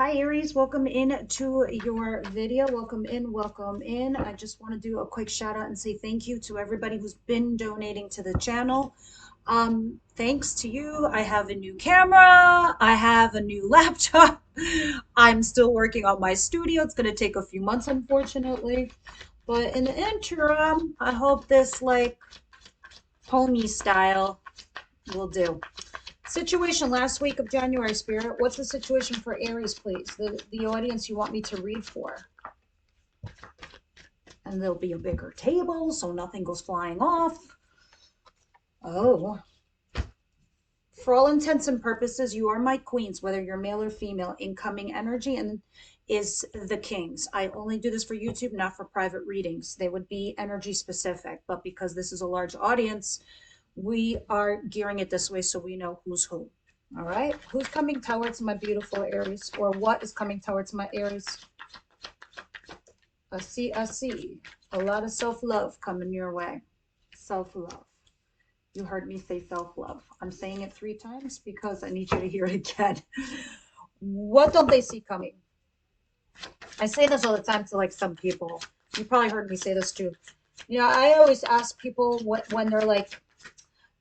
Hi Aries, welcome in to your video. Welcome in, welcome in. I just want to do a quick shout out and say thank you to everybody who's been donating to the channel. Thanks to you, I have a new camera, I have a new laptop. I'm still working on my studio. It's gonna take a few months, unfortunately. But in the interim, I hope this like homey style will do. Situation last week of January, Spirit. What's the situation for Aries, please? The audience you want me to read for. And there'll be a bigger table so nothing goes flying off. Oh. For all intents and purposes, you are my queens, whether you're male or female. Incoming energy and is the kings. I only do this for YouTube, not for private readings. They would be energy specific, but because this is a large audience, we are gearing it this way so we know who's who. All right, who's coming towards my beautiful Aries, or what is coming towards my Aries? I see a lot of self-love coming your way. Self-love. You heard me say self-love. I'm saying it 3 times because I need you to hear it again. What don't they see coming? I say this all the time to like some people. You probably heard me say this too. I always ask people when they're like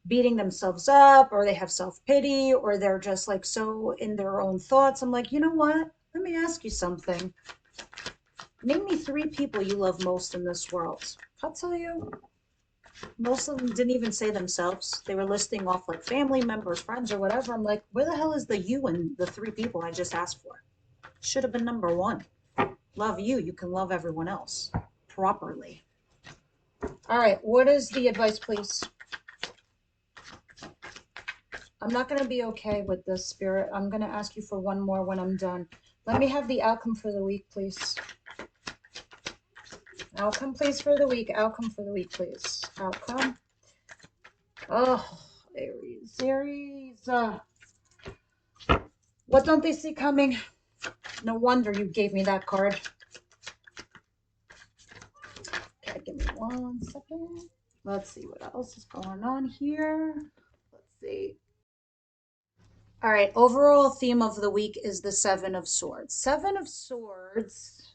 beating themselves up or they have self-pity or they're just like so in their own thoughts. I'm like, you know what? Let me ask you something. Name me 3 people you love most in this world. I'll tell you, most of them didn't even say themselves. They were listing off like family members, friends, or whatever. I'm like, where the hell is the you in the 3 people I just asked for? Should have been number 1. Love you. You can love everyone else properly. All right. What is the advice, please? I'm not going to be okay with this, Spirit. I'm going to ask you for one more when I'm done. Let me have the outcome for the week, please. Outcome, please, for the week. Outcome for the week, please. Outcome. Oh, Aries. What don't they see coming? No wonder you gave me that card. Okay, give me 1 second. Let's see what else is going on here. Let's see. All right, overall theme of the week is the 7 of Swords. 7 of Swords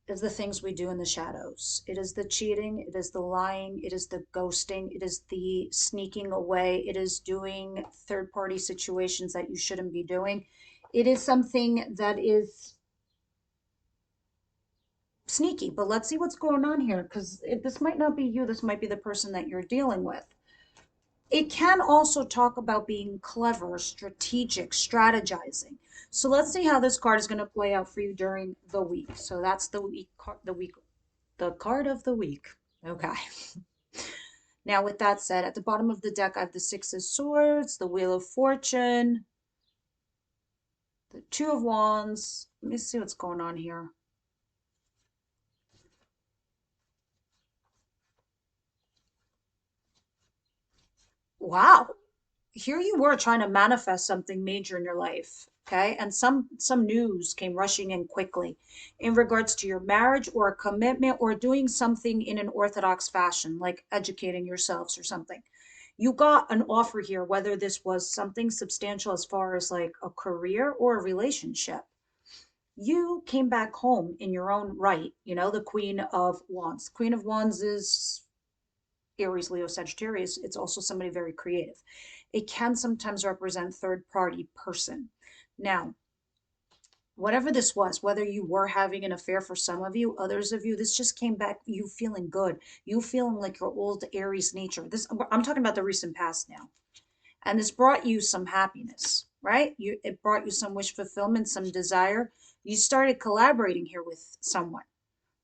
is the things we do in the shadows. It is the cheating, it is the lying, it is the ghosting, it is the sneaking away, it is doing third-party situations that you shouldn't be doing. It is something that is sneaky, but let's see what's going on here because this might not be you, this might be the person that you're dealing with. It can also talk about being clever, strategic, strategizing. So let's see how this card is going to play out for you during the week. So that's the card of the week. Okay. Now, with that said, at the bottom of the deck, I have the 6 of Swords, the Wheel of Fortune, the 2 of Wands. Let me see what's going on here. Wow. Here you were trying to manifest something major in your life, okay? And some news came rushing in quickly in regards to your marriage or a commitment or doing something in an orthodox fashion, like educating yourselves or something. You got an offer here, whether this was something substantial as far as like a career or a relationship. You came back home in your own right, the Queen of Wands. Queen of Wands is Aries, Leo, Sagittarius. It's also somebody very creative. It can sometimes represent third party person. Now, whatever this was, whether you were having an affair for some of you, others of you, this just came back you feeling good. You feeling like your old Aries nature. This I'm talking about the recent past now. And this brought you some happiness, right? It brought you some wish fulfillment, some desire. You started collaborating here with someone.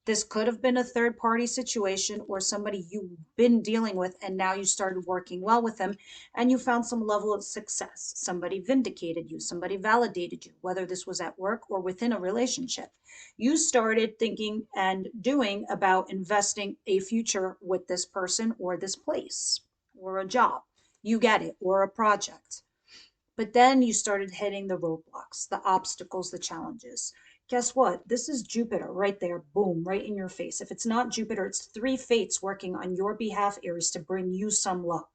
This could have been a third party situation or somebody you've been dealing with, and now you started working well with them and you found some level of success. Somebody vindicated you, somebody validated you, whether this was at work or within a relationship. You started thinking and doing about investing a future with this person or this place or a job. You get it, or a project. But then you started hitting the roadblocks, the obstacles, the challenges. Guess what? This is Jupiter right there, boom, right in your face. If it's not Jupiter, it's 3 fates working on your behalf, Aries, to bring you some luck.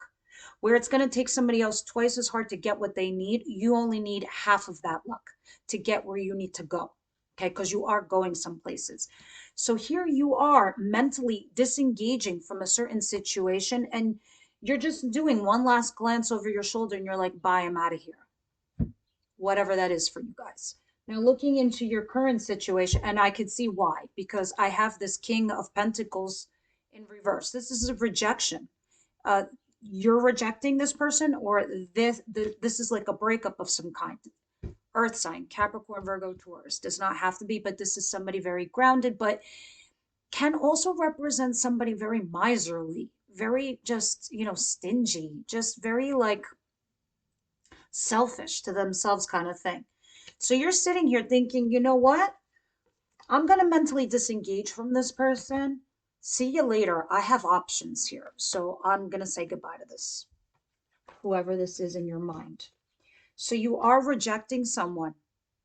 Where it's going to take somebody else twice as hard to get what they need, you only need half of that luck to get where you need to go. Okay, because you are going some places. So here you are mentally disengaging from a certain situation, and you're just doing one last glance over your shoulder and you're like, bye, I'm out of here. Whatever that is for you guys. Now, looking into your current situation, and I could see why, because I have this King of Pentacles in reverse. This is a rejection. Uh, you're rejecting this person, or this is like a breakup of some kind. Earth sign, Capricorn, Virgo, Taurus. Does not have to be, but this is somebody very grounded, but can also represent somebody very miserly, very just, stingy, just very like selfish to themselves kind of thing. So you're sitting here thinking, you know what? I'm going to mentally disengage from this person. See you later. I have options here. So I'm going to say goodbye to this, whoever this is in your mind. So you are rejecting someone.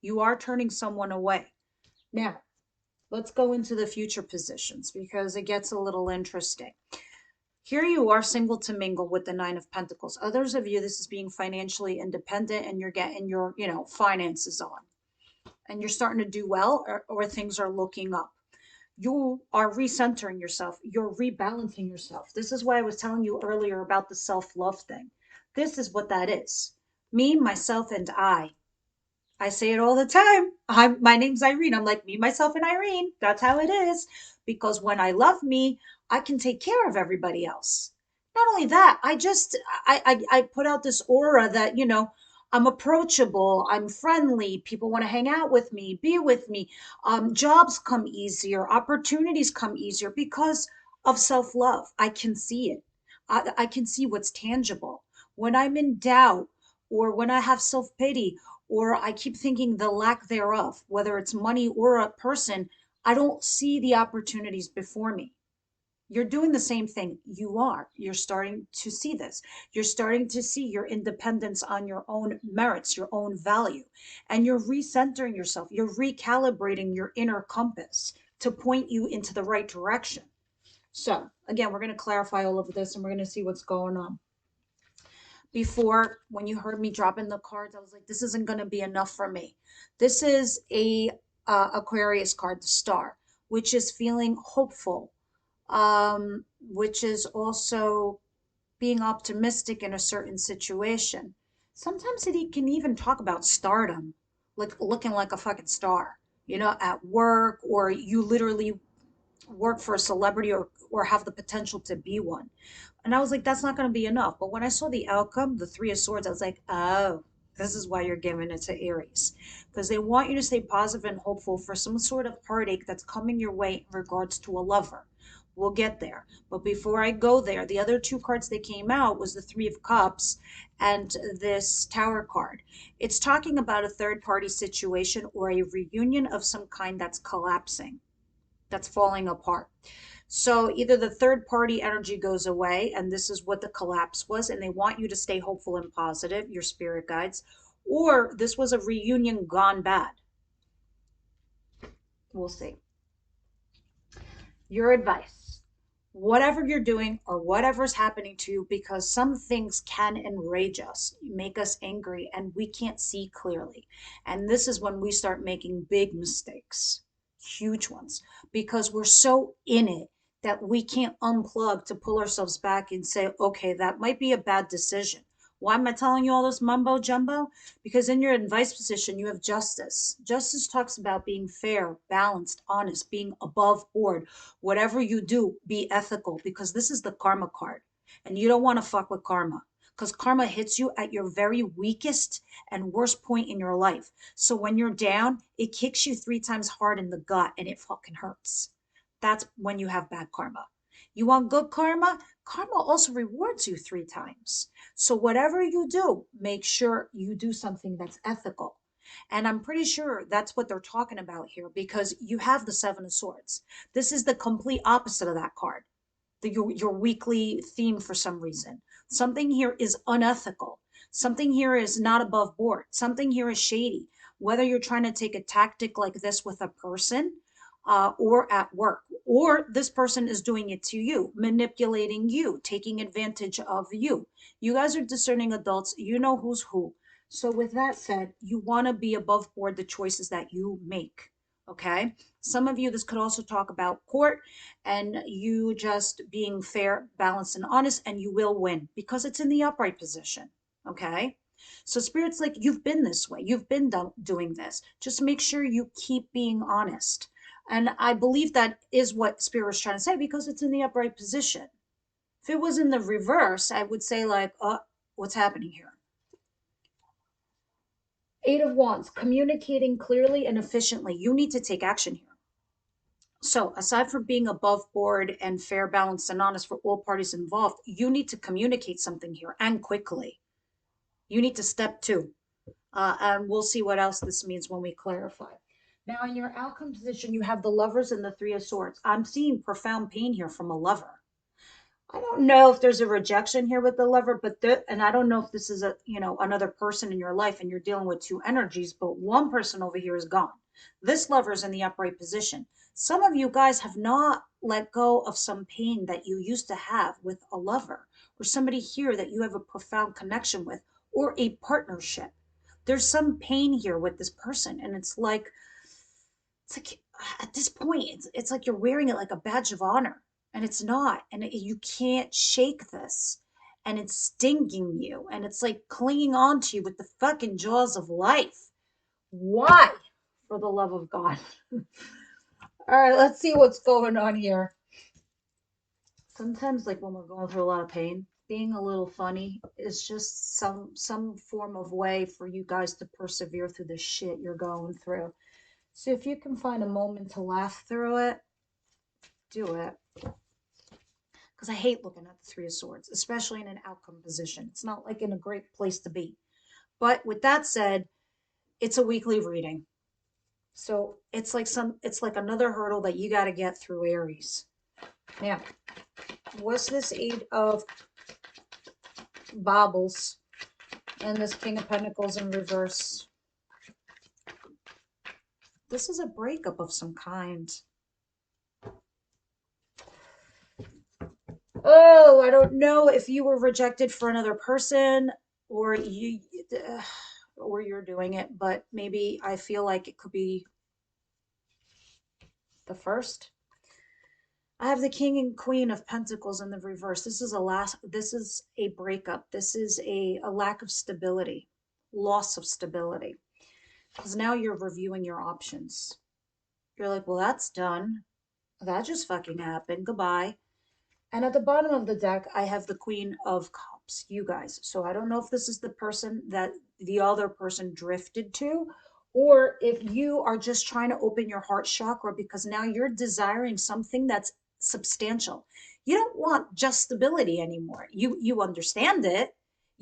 You are turning someone away. Now, let's go into the future positions because it gets a little interesting. Here you are single to mingle with the Nine of Pentacles. Others of you, this is being financially independent and you're getting your, finances on. And you're starting to do well, or things are looking up. You are recentering yourself. You're rebalancing yourself. This is why I was telling you earlier about the self-love thing. This is what that is. Me, myself, and I. I say it all the time. My name's Irene. I'm like me, myself, and Irene. That's how it is. Because when I love me, I can take care of everybody else. Not only that, I put out this aura that, I'm approachable, I'm friendly, people want to hang out with me, be with me. Jobs come easier, opportunities come easier because of self-love. I can see it. I can see what's tangible. When I'm in doubt, or when I have self-pity, or I keep thinking the lack thereof, whether it's money or a person, I don't see the opportunities before me. You're doing the same thing. You're starting to see this. You're starting to see your independence on your own merits, your own value, and you're recentering yourself. You're recalibrating your inner compass to point you into the right direction. So again, we're going to clarify all of this and we're going to see what's going on. Before, when you heard me drop in the cards, I was like, this isn't going to be enough for me. This is a Aquarius card, the Star, which is feeling hopeful, which is also being optimistic in a certain situation. Sometimes it can even talk about stardom, like looking like a fucking star, at work, or you literally work for a celebrity, or have the potential to be one. And I was like, that's not going to be enough. But when I saw the outcome, the Three of Swords, I was like, oh, this is why you're giving it to Aries. Because they want you to stay positive and hopeful for some sort of heartache that's coming your way in regards to a lover. We'll get there. But before I go there, the other two cards that came out was the Three of Cups and this Tower card. It's talking about a third party situation or a reunion of some kind that's collapsing, that's falling apart. So either the third party energy goes away, and this is what the collapse was, and they want you to stay hopeful and positive, your spirit guides, or this was a reunion gone bad. We'll see. Your advice: whatever you're doing or whatever's happening to you, because some things can enrage us, make us angry, and we can't see clearly. And this is when we start making big mistakes, huge ones, because we're so in it that we can't unplug to pull ourselves back and say, okay, that might be a bad decision. Why am I telling you all this mumbo jumbo? Because in your advice position, you have justice. Justice talks about being fair, balanced, honest, being above board. Whatever you do, be ethical, because this is the karma card. And you don't want to fuck with karma, because karma hits you at your very weakest and worst point in your life. So when you're down, it kicks you 3 times hard in the gut and it fucking hurts. That's when you have bad karma. You want good karma? Karma also rewards you 3 times. So whatever you do, make sure you do something that's ethical. And I'm pretty sure that's what they're talking about here, because you have the Seven of Swords. This is the complete opposite of that card, your weekly theme for some reason. Something here is unethical. Something here is not above board. Something here is shady. Whether you're trying to take a tactic like this with a person, or at work, or this person is doing it to you, manipulating you, taking advantage of you. You guys are discerning adults. You know who's who. So, with that said, you want to be above board the choices that you make. Okay. Some of you, this could also talk about court and you just being fair, balanced, and honest, and you will win because it's in the upright position. Okay. So, Spirit's like, you've been this way, you've been doing this. Just make sure you keep being honest. And I believe that is what Spirit was trying to say because it's in the upright position. If it was in the reverse, I would say, like, what's happening here? Eight of Wands, communicating clearly and efficiently. You need to take action here. So, aside from being above board and fair, balanced, and honest for all parties involved, you need to communicate something here and quickly. You need to step two. And we'll see what else this means when we clarify. Now, in your outcome position, you have the Lovers and the Three of Swords. I'm seeing profound pain here from a lover. I don't know if there's a rejection here with the lover, and I don't know if this is another person in your life and you're dealing with two energies, but one person over here is gone. This lover's in the upright position. Some of you guys have not let go of some pain that you used to have with a lover or somebody here that you have a profound connection with or a partnership. There's some pain here with this person, and it's like at this point, it's like you're wearing it like a badge of honor, and it's not, and you can't shake this, and it's stinging you, and it's like clinging on to you with the fucking jaws of life. Why? For the love of God. All right, let's see what's going on here. Sometimes, like when we're going through a lot of pain, being a little funny is just some form of way for you guys to persevere through the shit you're going through. So if you can find a moment to laugh through it, do it. Because I hate looking at the Three of Swords, especially in an outcome position. It's not like in a great place to be. But with that said, it's a weekly reading. So it's like another hurdle that you got to get through, Aries. Now, what's this Eight of Baubles and this King of Pentacles in reverse? This is a breakup of some kind. Oh, I don't know if you were rejected for another person or you're doing it, but maybe I feel like it could be the first. I have the King and Queen of Pentacles in the reverse. This is a breakup. This is a lack of stability, loss of stability. Because now you're reviewing your options. You're like, well, that's done. That just fucking happened. Goodbye. And at the bottom of the deck, I have the Queen of Cups, you guys. So I don't know if this is the person that the other person drifted to, or if you are just trying to open your heart chakra because now you're desiring something that's substantial. You don't want just stability anymore. You understand it.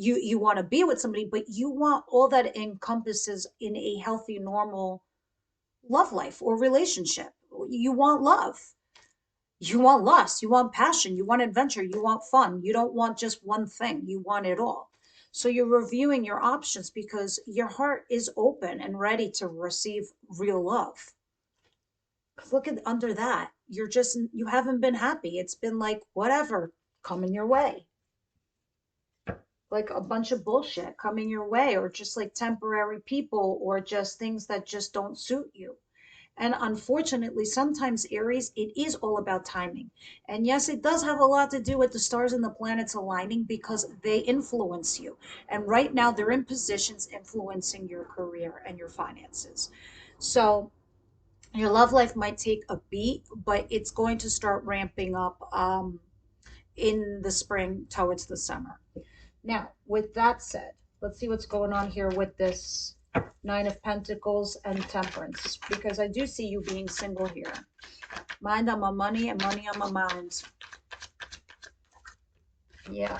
You want to be with somebody, but you want all that encompasses in a healthy, normal love life or relationship. You want love. You want lust, you want passion, you want adventure, you want fun. You don't want just one thing, you want it all. So you're reviewing your options because your heart is open and ready to receive real love. Look at under that. You haven't been happy. It's been like, whatever, coming your way. Like a bunch of bullshit coming your way, or just like temporary people, or just things that just don't suit you. And unfortunately, sometimes, Aries, it is all about timing. And yes, it does have a lot to do with the stars and the planets aligning because they influence you. And right now, they're in positions influencing your career and your finances. So your love life might take a beat, but it's going to start ramping up in the spring towards the summer. Now, with that said, let's see what's going on here with this Nine of Pentacles and Temperance, because I do see you being single here. Mind on my money and money on my mind. Yeah,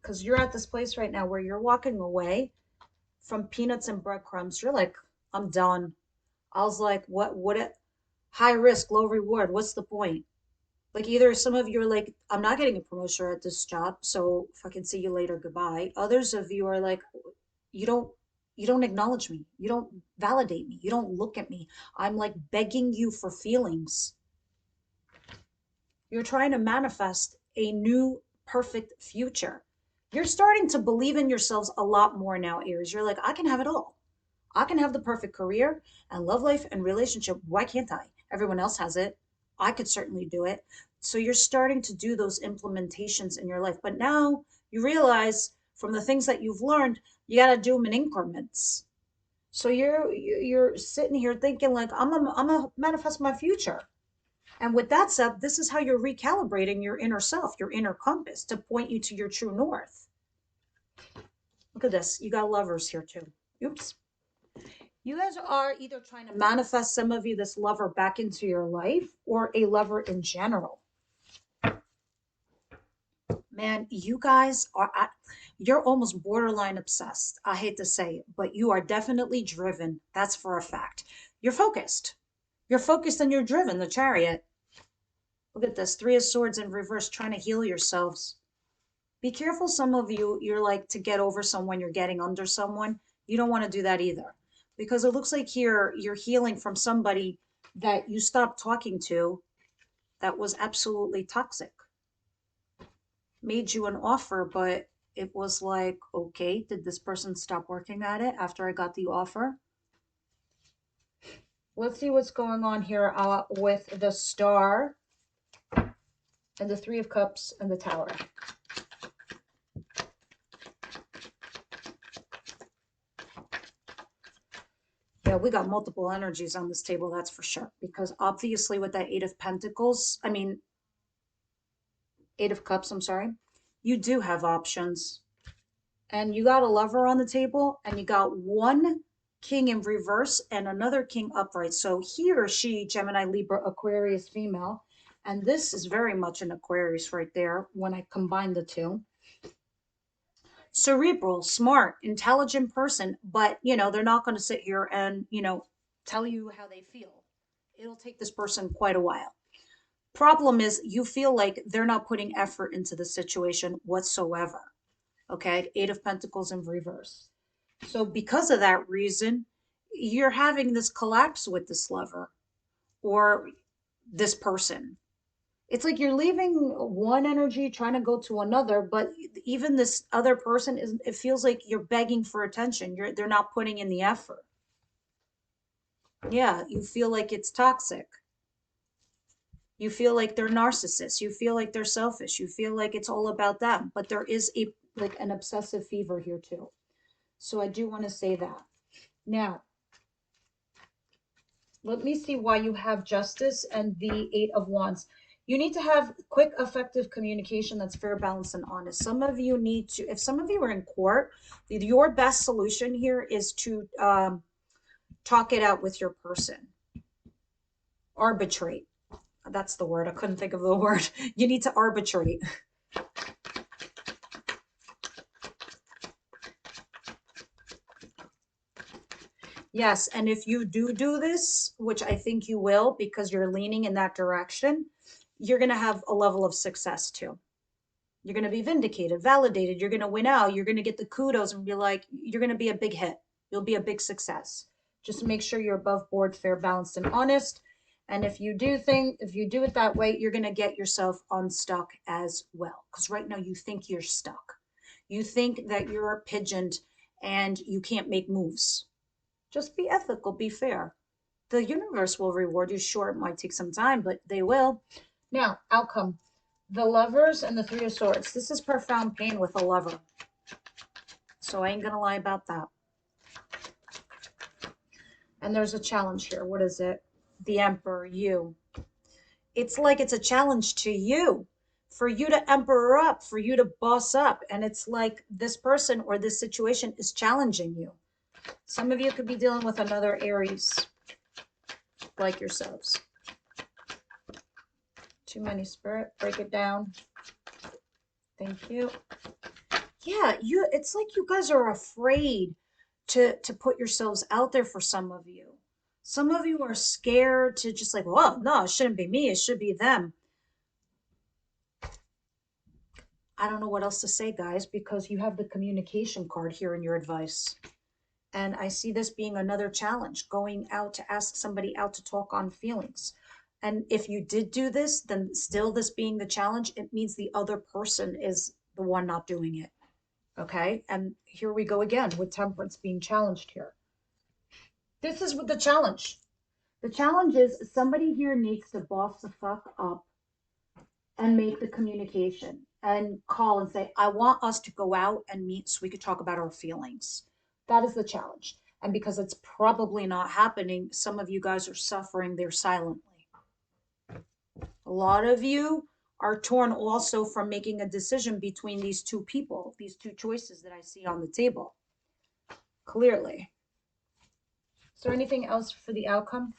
because you're at this place right now where you're walking away from peanuts and breadcrumbs. You're like, I'm done. I was like, high risk, low reward. What's the point? Like either some of you are like, I'm not getting a promotion at this job, so fucking see you later, goodbye. Others of you are like, you don't You don't acknowledge me. You don't validate me. You don't look at me. I'm like begging you for feelings. You're trying to manifest a new perfect future. You're starting to believe in yourselves a lot more now, Aries. You're like, I can have it all. I can have the perfect career and love life and relationship. Why can't I? Everyone else has it. I could certainly do it. So you're starting to do those implementations in your life. But now you realize from the things that you've learned, you got to do them in increments. So you're sitting here thinking like I'm a manifest my future. And with that said, this is how you're recalibrating your inner self, your inner compass to point you to your true north. Look at this. You got lovers here too. Oops. You guys are either trying to manifest, some of you, this lover back into your life or a lover in general. Man, you guys are, you're almost borderline obsessed. I hate to say it, but you are definitely driven. That's for a fact. You're focused. You're focused and you're driven, the chariot. Look at this, Three of Swords in reverse, trying to heal yourselves. Be careful, some of you, you're like to get over someone, you're getting under someone. You don't want to do that either. Because it looks like here you're healing from somebody that you stopped talking to that was absolutely toxic. Made you an offer, but it was like, okay, did this person stop working at it after I got the offer? Let's see what's going on here with the Star and the Three of Cups and the Tower. Yeah, we got multiple energies on this table, that's for sure. Because obviously with that Eight of Pentacles, Eight of Cups, I'm sorry, you do have options. And you got a lover on the table, and you got one king in reverse and another king upright. So he or she, Gemini, Libra, Aquarius, female. And this is very much an Aquarius right there when I combine the two. Cerebral, smart, intelligent person, but they're not going to sit here and tell you how they feel. It'll take this person quite a while. Problem is, you feel like they're not putting effort into the situation whatsoever. Okay, Eight of Pentacles in reverse. So because of that reason, you're having this collapse with this lover or this person. It's like you're leaving one energy trying to go to another, but even this other person is, it feels like you're begging for attention. They're not putting in the effort. Yeah, you feel like it's toxic. You feel like they're narcissists. You feel like they're selfish. You feel like it's all about them. But there is an obsessive fever here too. So I do want to say that. Now, let me see why you have Justice and the Eight of Wands. You need to have quick, effective communication that's fair, balanced, and honest. Some of you need to, if some of you are in court, your best solution here is to talk it out with your person. Arbitrate. That's the word. I couldn't think of the word. You need to arbitrate. Yes, and if you do this, which I think you will because you're leaning in that direction, you're going to have a level of success too. You're going to be vindicated, validated. You're going to win out. You're going to get the kudos and be like, you're going to be a big hit. You'll be a big success. Just make sure you're above board, fair, balanced, and honest. And if you do it that way, you're going to get yourself unstuck as well. Because right now you think you're stuck. You think that you're pigeoned and you can't make moves. Just be ethical, be fair. The universe will reward you. Sure, it might take some time, but they will. Now, outcome. The Lovers and the Three of Swords. This is profound pain with a lover. So I ain't going to lie about that. And there's a challenge here. What is it? The Emperor, you. It's like it's a challenge to you. For you to emperor up, for you to boss up. And it's like this person or this situation is challenging you. Some of you could be dealing with another Aries, like yourselves. Too many, Spirit. Break it down. Thank you. Yeah, it's like you guys are afraid to put yourselves out there for some of you. Some of you are scared to just like, well, no, it shouldn't be me. It should be them. I don't know what else to say, guys, because you have the communication card here in your advice. And I see this being another challenge, going out to ask somebody out to talk on feelings. And if you did do this, then still this being the challenge, it means the other person is the one not doing it. Okay. And here we go again with temperance being challenged here. This is what the challenge. The challenge is somebody here needs to boss the fuck up and make the communication and call and say, I want us to go out and meet so we could talk about our feelings. That is the challenge. And because it's probably not happening, some of you guys are suffering there silently. A lot of you are torn also from making a decision between these two people, these two choices that I see on the table. Clearly. Is there anything else for the outcome?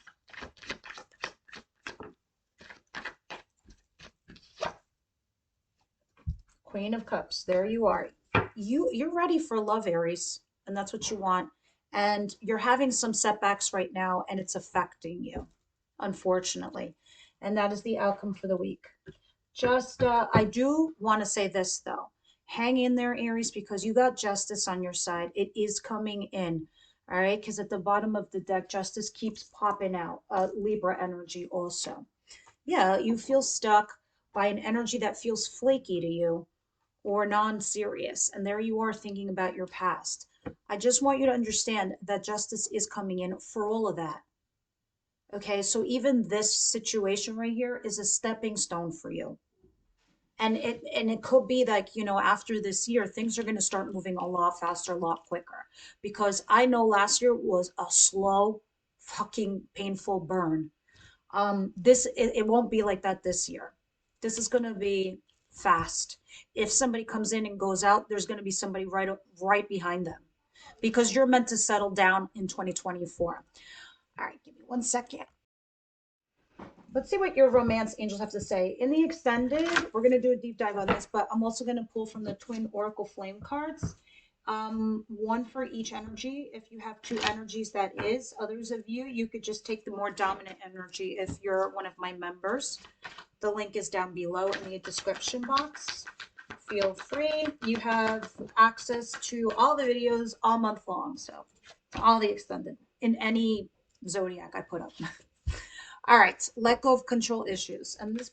Queen of Cups. There you are. You're ready for love, Aries, and that's what you want. And you're having some setbacks right now, and it's affecting you, unfortunately. And that is the outcome for the week. Just, I do want to say this though. Hang in there, Aries, because you got justice on your side. It is coming in. All right, because at the bottom of the deck, justice keeps popping out. Libra energy also. Yeah, you feel stuck by an energy that feels flaky to you or non-serious, and there you are thinking about your past. I just want you to understand that justice is coming in for all of that. Okay, so even this situation right here is a stepping stone for you. And it could be like, after this year, things are going to start moving a lot faster, a lot quicker. Because I know last year was a slow, fucking painful burn. It won't be like that this year. This is going to be fast. If somebody comes in and goes out, there's going to be somebody right behind them, because you're meant to settle down in 2024. All right, give me 1 second. Let's see what your romance angels have to say. In the extended, we're going to do a deep dive on this, but I'm also going to pull from the Twin Oracle Flame cards. One for each energy. If you have two energies, that is. Others of you, you could just take the more dominant energy if you're one of my members. The link is down below in the description box. Feel free. You have access to all the videos all month long, so all the extended in any zodiac I put up. All right, let go of control issues. And this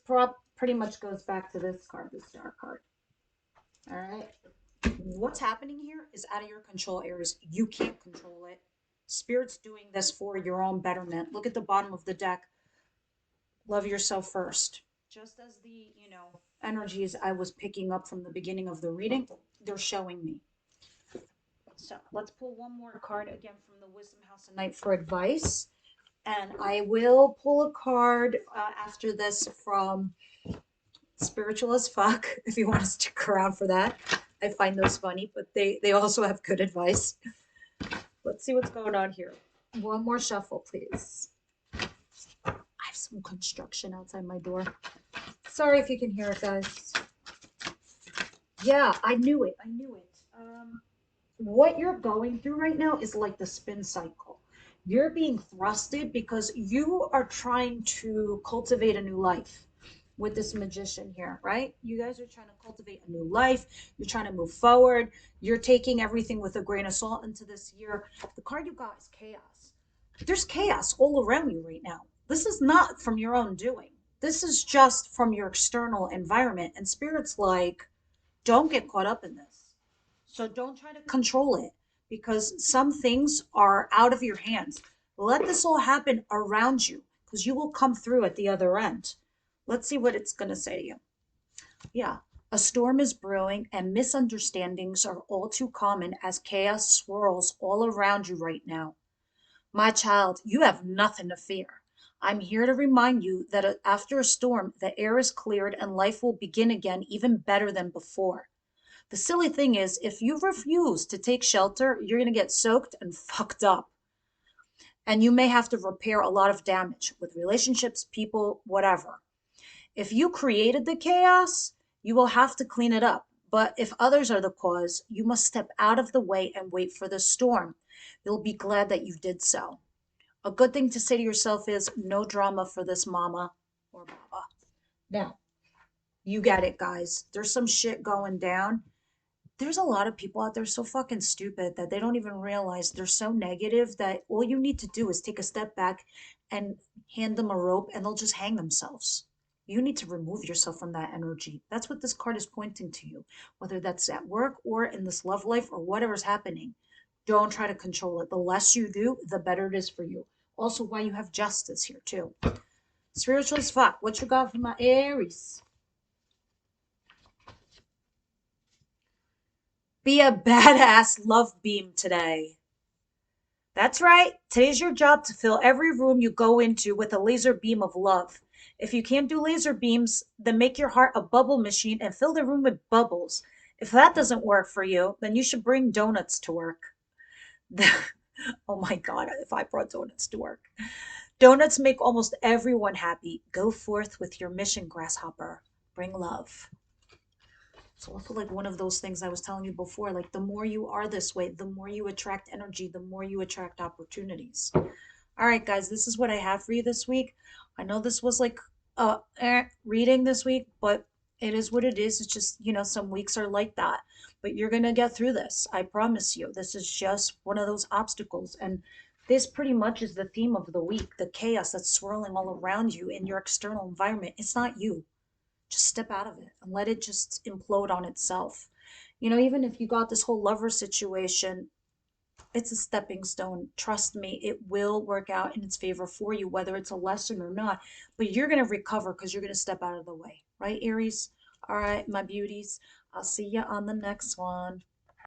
pretty much goes back to this card, the Star card. All right. What's happening here is out of your control, Aries. You can't control it. Spirit's doing this for your own betterment. Look at the bottom of the deck. Love yourself first. Just as the, energies I was picking up from the beginning of the reading, they're showing me. So let's pull one more card again from the Wisdom House of Night for advice. And I will pull a card after this from Spiritual as Fuck, if you want to stick around for that. I find those funny, but they also have good advice. Let's see what's going on here. One more shuffle, please. I have some construction outside my door. Sorry if you can hear it, guys. Yeah, I knew it. What you're going through right now is like the spin cycle. You're being thrusted because you are trying to cultivate a new life with this magician here, right? You guys are trying to cultivate a new life. You're trying to move forward. You're taking everything with a grain of salt into this year. The card you got is chaos. There's chaos all around you right now. This is not from your own doing. This is just from your external environment. And Spirit's like, don't get caught up in this. So don't try to control it, because some things are out of your hands. Let this all happen around you, because you will come through at the other end. Let's see what it's going to say to you. Yeah. A storm is brewing and misunderstandings are all too common as chaos swirls all around you right now. My child, you have nothing to fear. I'm here to remind you that after a storm, the air is cleared and life will begin again even better than before. The silly thing is, if you refuse to take shelter, you're going to get soaked and fucked up. And you may have to repair a lot of damage with relationships, people, whatever. If you created the chaos, you will have to clean it up. But if others are the cause, you must step out of the way and wait for the storm. You'll be glad that you did so. A good thing to say to yourself is, no drama for this mama or baba. Now, you get it, guys. There's some shit going down. There's a lot of people out there so fucking stupid that they don't even realize they're so negative that all you need to do is take a step back and hand them a rope and they'll just hang themselves. You need to remove yourself from that energy. That's what this card is pointing to you, whether that's at work or in this love life or whatever's happening. Don't try to control it. The less you do, the better it is for you. Also, why you have justice here, too. Spiritual as fuck. What you got for my Aries? Be a badass love beam today. That's right. Today's your job to fill every room you go into with a laser beam of love. If you can't do laser beams, then make your heart a bubble machine and fill the room with bubbles. If that doesn't work for you, then you should bring donuts to work. Oh my God, if I brought donuts to work. Donuts make almost everyone happy. Go forth with your mission, grasshopper. Bring love. It's also like one of those things I was telling you before. Like the more you are this way, the more you attract energy, the more you attract opportunities. All right, guys, this is what I have for you this week. I know this was like reading this week, but it is what it is. It's just, some weeks are like that. But you're going to get through this. I promise you. This is just one of those obstacles. And this pretty much is the theme of the week, the chaos that's swirling all around you in your external environment. It's not you. Just step out of it and let it just implode on itself. Even if you got this whole lover situation, it's a stepping stone. Trust me, it will work out in its favor for you, whether it's a lesson or not. But you're going to recover because you're going to step out of the way. Right, Aries? All right, my beauties. I'll see you on the next one.